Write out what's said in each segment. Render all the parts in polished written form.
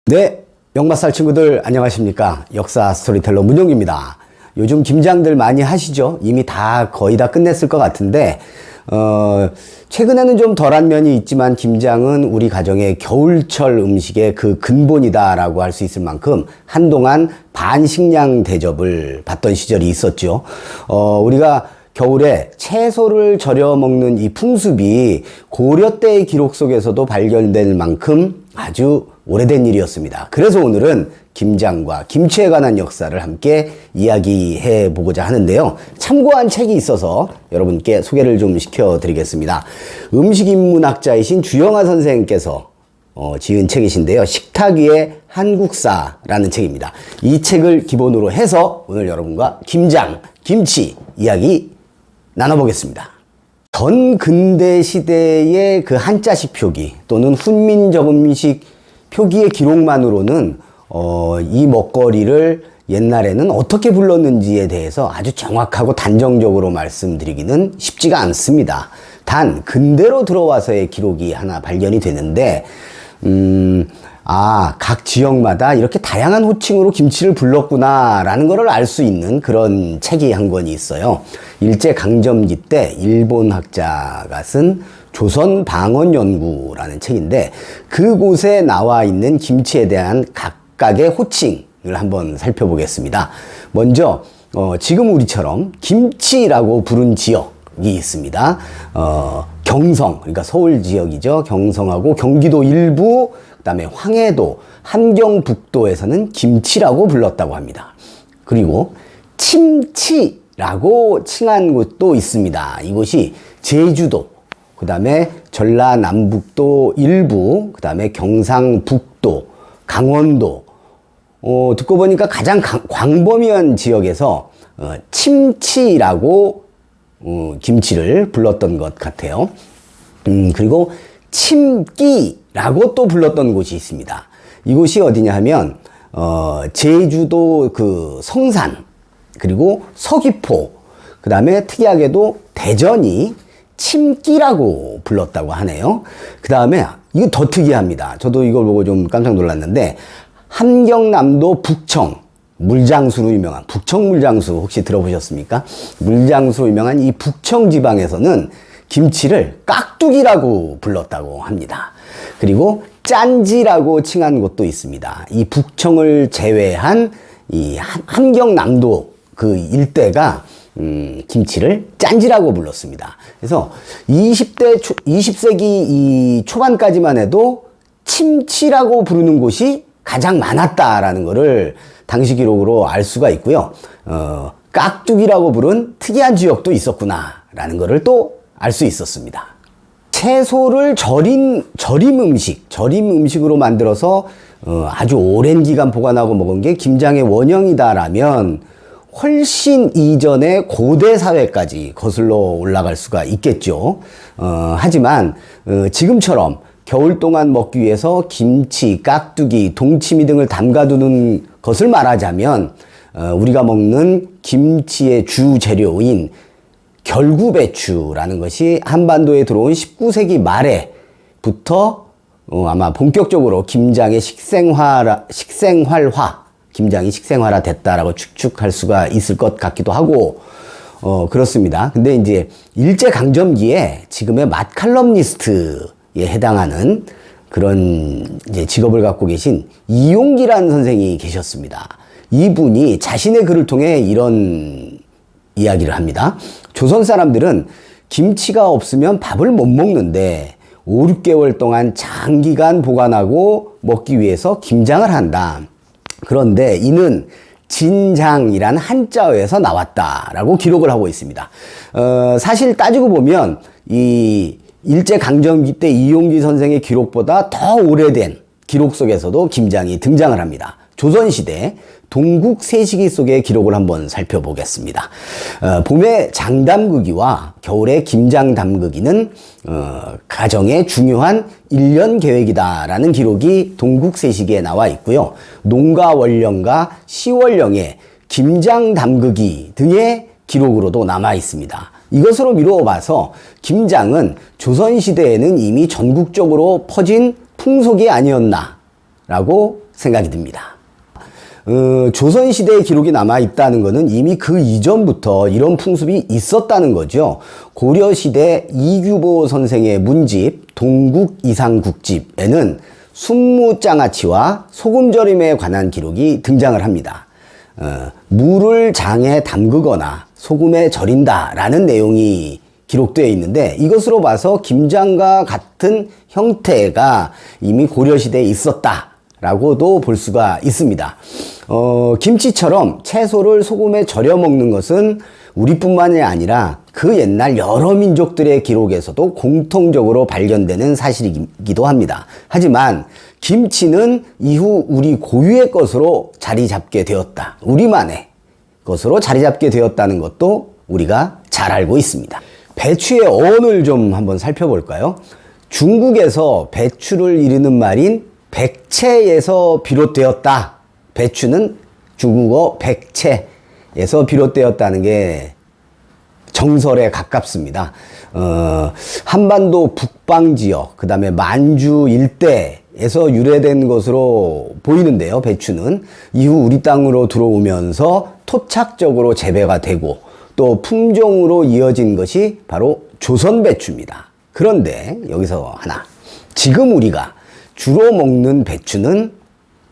네, 역마살 친구들 안녕하십니까? 역사 스토리텔러 문용기입니다. 요즘 김장들 많이 하시죠? 이미 거의 다 끝냈을 것 같은데 최근에는 좀 덜한 면이 있지만 김장은 우리 가정의 겨울철 음식의 그 근본이다라고 할 수 있을 만큼 한동안 반식량 대접을 받던 시절이 있었죠. 우리가 겨울에 채소를 절여 먹는 이 풍습이 고려 때의 기록 속에서도 발견될 만큼 아주 오래된 일이었습니다. 그래서 오늘은 김장과 김치에 관한 역사를 함께 이야기해 보고자 하는데요. 참고한 책이 있어서 여러분께 소개를 좀 시켜드리겠습니다. 음식인문학자이신 주영아 선생님께서 지은 책이신데요. 식탁 위의 한국사라는 책입니다. 이 책을 기본으로 해서 오늘 여러분과 김장, 김치 이야기 나눠보겠습니다. 전 근대 시대의 그 한자식 표기 또는 훈민적 음식 표기의 기록만으로는 이 먹거리를 옛날에는 어떻게 불렀는지에 대해서 아주 정확하고 단정적으로 말씀드리기는 쉽지가 않습니다. 단 근대로 들어와서의 기록이 하나 발견이 되는데 각 지역마다 이렇게 다양한 호칭으로 김치를 불렀구나 라는 것을 알 수 있는 그런 책이 한 권이 있어요. 일제강점기 때 일본 학자가 쓴 조선방언연구라는 책인데 그곳에 나와 있는 김치에 대한 각각의 호칭을 한번 살펴보겠습니다. 먼저 지금 우리처럼 김치라고 부른 지역이 있습니다. 경성, 그러니까 서울 지역이죠. 경성하고 경기도 일부, 그 다음에 황해도, 함경북도에서는 김치라고 불렀다고 합니다. 그리고 침치라고 칭한 곳도 있습니다. 이곳이 제주도, 그 다음에 전라남북도 일부, 그 다음에 경상북도, 강원도, 듣고 보니까 가장 광범위한 지역에서 침치라고 김치를 불렀던 것 같아요. 그리고 침기라고 또 불렀던 곳이 있습니다. 이곳이 어디냐 하면 제주도 그 성산, 그리고 서귀포, 그 다음에 특이하게도 대전이 침기라고 불렀다고 하네요. 그 다음에 이거 더 특이합니다. 저도 이걸 보고 좀 깜짝 놀랐는데 함경남도 북청, 물장수로 유명한 북청 물장수 혹시 들어보셨습니까? 물장수로 유명한 이 북청 지방에서는 김치를 깍두기라고 불렀다고 합니다. 그리고 짠지라고 칭한 곳도 있습니다. 이 북청을 제외한 이 함경남도 그 일대가 김치를 짠지라고 불렀습니다. 그래서 20세기 이 초반까지만 해도 침치라고 부르는 곳이 가장 많았다라는 것을 당시 기록으로 알 수가 있고요. 깍두기라고 부른 특이한 지역도 있었구나라는 것을 또 알 수 있었습니다. 채소를 절임 음식으로 만들어서 아주 오랜 기간 보관하고 먹은 게 김장의 원형이다라면 훨씬 이전의 고대 사회까지 거슬러 올라갈 수가 있겠죠. 하지만 지금처럼 겨울 동안 먹기 위해서 김치, 깍두기, 동치미 등을 담가두는 것을 말하자면 우리가 먹는 김치의 주 재료인 결구배추라는 것이 한반도에 들어온 19세기 말에부터 아마 본격적으로 김장의 김장이 식생활화 됐다라고 추측할 수가 있을 것 같기도 하고 그렇습니다. 근데 이제 일제강점기에 지금의 맛칼럼니스트에 해당하는 그런 이제 직업을 갖고 계신 이용기라는 선생이 계셨습니다. 이분이 자신의 글을 통해 이런 이야기를 합니다. 조선 사람들은 김치가 없으면 밥을 못 먹는데 5, 6개월 동안 장기간 보관하고 먹기 위해서 김장을 한다. 그런데 이는 진장이란 한자어에서 나왔다라고 기록을 하고 있습니다. 사실 따지고 보면 이 일제강점기 때 이용기 선생의 기록보다 더 오래된 기록 속에서도 김장이 등장을 합니다. 조선시대 동국세시기 속의 기록을 한번 살펴보겠습니다. 봄에 장담그기와 겨울에 김장담그기는 가정의 중요한 1년 계획이다라는 기록이 동국세시기에 나와 있고요. 농가원령과 시원령의 김장담그기 등의 기록으로도 남아 있습니다. 이것으로 미루어 봐서 김장은 조선시대에는 이미 전국적으로 퍼진 풍속이 아니었나라고 생각이 듭니다. 조선시대의 기록이 남아있다는 것은 이미 그 이전부터 이런 풍습이 있었다는 거죠. 고려시대 이규보 선생의 문집 동국이상국집에는 순무장아찌와 소금절임에 관한 기록이 등장을 합니다. 물을 장에 담그거나 소금에 절인다 라는 내용이 기록되어 있는데, 이것으로 봐서 김장과 같은 형태가 이미 고려시대에 있었다 라고도 볼 수가 있습니다. 김치처럼 채소를 소금에 절여 먹는 것은 우리뿐만이 아니라 그 옛날 여러 민족들의 기록에서도 공통적으로 발견되는 사실이기도 합니다. 하지만 김치는 이후 우리 고유의 것으로 자리 잡게 되었다. 우리만의 것으로 자리 잡게 되었다는 것도 우리가 잘 알고 있습니다. 배추의 어원을 좀 한번 살펴볼까요? 중국에서 배추를 이르는 말인 백채에서 비롯되었다. 배추는 중국어 백채에서 비롯되었다는 게 정설에 가깝습니다. 한반도 북방 지역, 그 다음에 만주 일대에서 유래된 것으로 보이는데요. 배추는 이후 우리 땅으로 들어오면서 토착적으로 재배가 되고 또 품종으로 이어진 것이 바로 조선 배추입니다. 그런데 여기서 하나, 지금 우리가 주로 먹는 배추는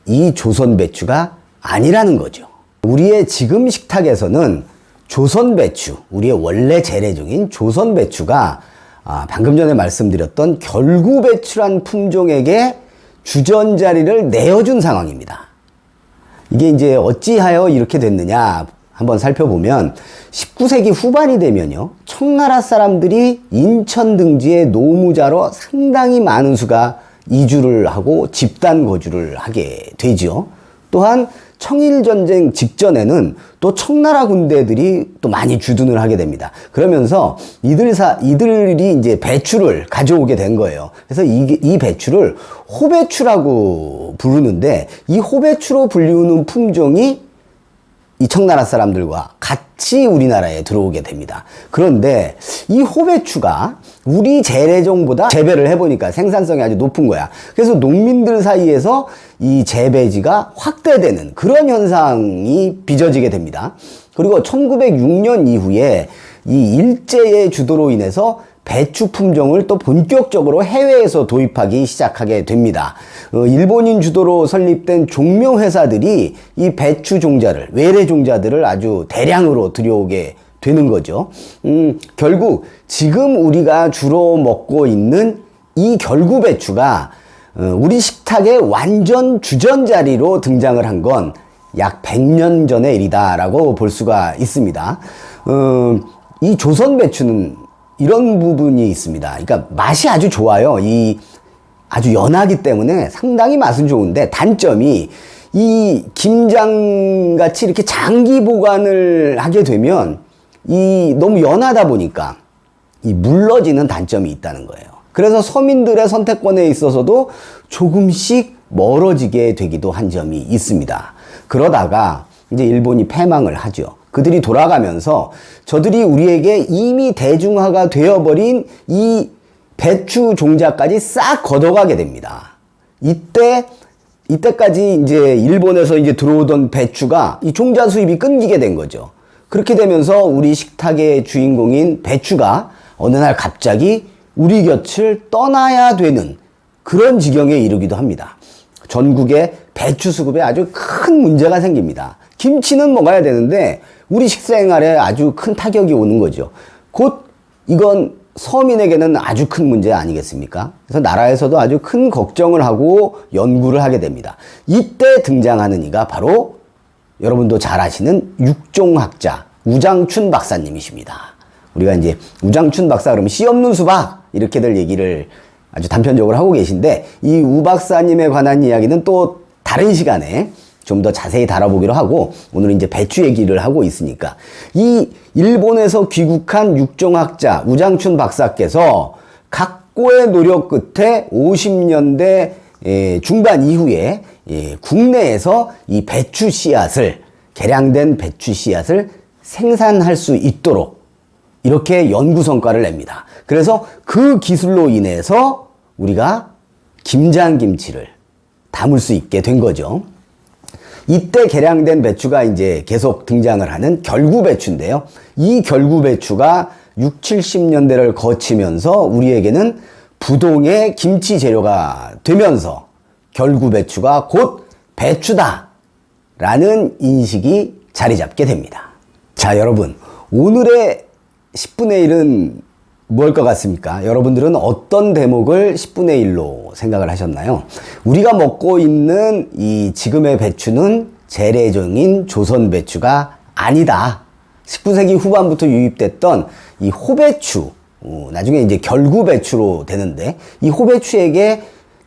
이 조선 배추가 아니라는 거죠. 우리의 지금 식탁에서는 조선 배추, 우리의 원래 재래종인 조선 배추가 방금 전에 말씀드렸던 결구 배추란 품종에게 주전자리를 내어준 상황입니다. 이게 이제 어찌하여 이렇게 됐느냐 한번 살펴보면 19세기 후반이 되면요, 청나라 사람들이 인천 등지에 노무자로 상당히 많은 수가 이주를 하고 집단 거주를 하게 되죠. 또한 청일전쟁 직전에는 또 청나라 군대들이 또 많이 주둔을 하게 됩니다. 그러면서 이들이 이제 배추를 가져오게 된 거예요. 그래서 이 배추를 호배추라고 부르는데, 이 호배추로 불리우는 품종이 이 청나라 사람들과 같이 우리나라에 들어오게 됩니다. 그런데 이 호배추가 우리 재래종보다 재배를 해보니까 생산성이 아주 높은 거야. 그래서 농민들 사이에서 이 재배지가 확대되는 그런 현상이 빚어지게 됩니다. 그리고 1906년 이후에 이 일제의 주도로 인해서 배추 품종을 또 본격적으로 해외에서 도입하기 시작하게 됩니다. 일본인 주도로 설립된 종묘회사들이 이 배추 종자를, 외래 종자들을 아주 대량으로 들여오게 되는 거죠. 결국 지금 우리가 주로 먹고 있는 이 결구 배추가 우리 식탁의 완전 주전자리로 등장을 한 건 약 100년 전의 일이다라고 볼 수가 있습니다. 이 조선 배추는 이런 부분이 있습니다. 그러니까 맛이 아주 좋아요. 아주 연하기 때문에 상당히 맛은 좋은데, 단점이 이 김장같이 이렇게 장기 보관을 하게 되면 너무 연하다 보니까 물러지는 단점이 있다는 거예요. 그래서 서민들의 선택권에 있어서도 조금씩 멀어지게 되기도 한 점이 있습니다. 그러다가 이제 일본이 패망을 하죠. 그들이 돌아가면서 저들이 우리에게 이미 대중화가 되어버린 이 배추 종자까지 싹 걷어가게 됩니다. 이때까지 이제 일본에서 이제 들어오던 배추가 이 종자 수입이 끊기게 된 거죠. 그렇게 되면서 우리 식탁의 주인공인 배추가 어느 날 갑자기 우리 곁을 떠나야 되는 그런 지경에 이르기도 합니다. 전국에 배추 수급에 아주 큰 문제가 생깁니다. 김치는 먹어야 되는데 우리 식생활에 아주 큰 타격이 오는 거죠. 곧 이건 서민에게는 아주 큰 문제 아니겠습니까? 그래서 나라에서도 아주 큰 걱정을 하고 연구를 하게 됩니다. 이때 등장하는 이가 바로 여러분도 잘 아시는 육종학자 우장춘 박사님이십니다. 우리가 이제 우장춘 박사 그러면 씨 없는 수박 이렇게들 얘기를 아주 단편적으로 하고 계신데, 이 우 박사님에 관한 이야기는 또 다른 시간에 좀 더 자세히 다뤄보기로 하고, 오늘은 이제 배추 얘기를 하고 있으니까, 이 일본에서 귀국한 육종학자 우장춘 박사께서 각고의 노력 끝에 50년대 중반 이후에 국내에서 이 배추 씨앗을, 개량된 배추 씨앗을 생산할 수 있도록 이렇게 연구 성과를 냅니다. 그래서 그 기술로 인해서 우리가 김장김치를 담을 수 있게 된 거죠. 이때 개량된 배추가 이제 계속 등장을 하는 결구배추인데요. 이 결구배추가 6, 70년대를 거치면서 우리에게는 부동의 김치 재료가 되면서 결구배추가 곧 배추다 라는 인식이 자리 잡게 됩니다. 자, 여러분, 오늘의 10분의 1은 뭘 것 같습니까? 여러분들은 어떤 대목을 10분의 1로 생각을 하셨나요? 우리가 먹고 있는 이 지금의 배추는 재래종인 조선 배추가 아니다. 19세기 후반부터 유입됐던 이 호배추, 나중에 이제 결구배추로 되는데, 이 호배추에게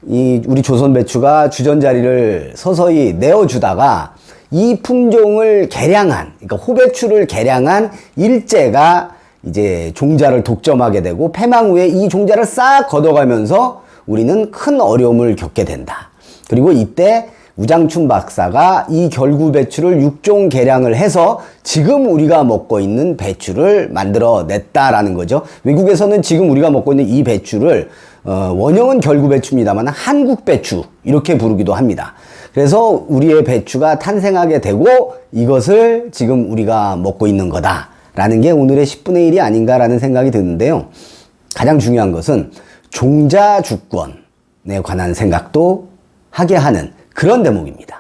이 우리 조선 배추가 주전자리를 서서히 내어주다가 이 품종을 개량한, 그러니까 호배추를 개량한 일제가 이제 종자를 독점하게 되고 폐망 후에 이 종자를 싹 걷어가면서 우리는 큰 어려움을 겪게 된다. 그리고 이때 우장춘 박사가 이 결구배추를 6종 개량을 해서 지금 우리가 먹고 있는 배추를 만들어냈다라는 거죠. 외국에서는 지금 우리가 먹고 있는 이 배추를 원형은 결구배추입니다만 한국배추 이렇게 부르기도 합니다. 그래서 우리의 배추가 탄생하게 되고 이것을 지금 우리가 먹고 있는 거다 라는 게 오늘의 10분의 1이 아닌가라는 생각이 드는데요. 가장 중요한 것은 종자 주권에 관한 생각도 하게 하는 그런 대목입니다.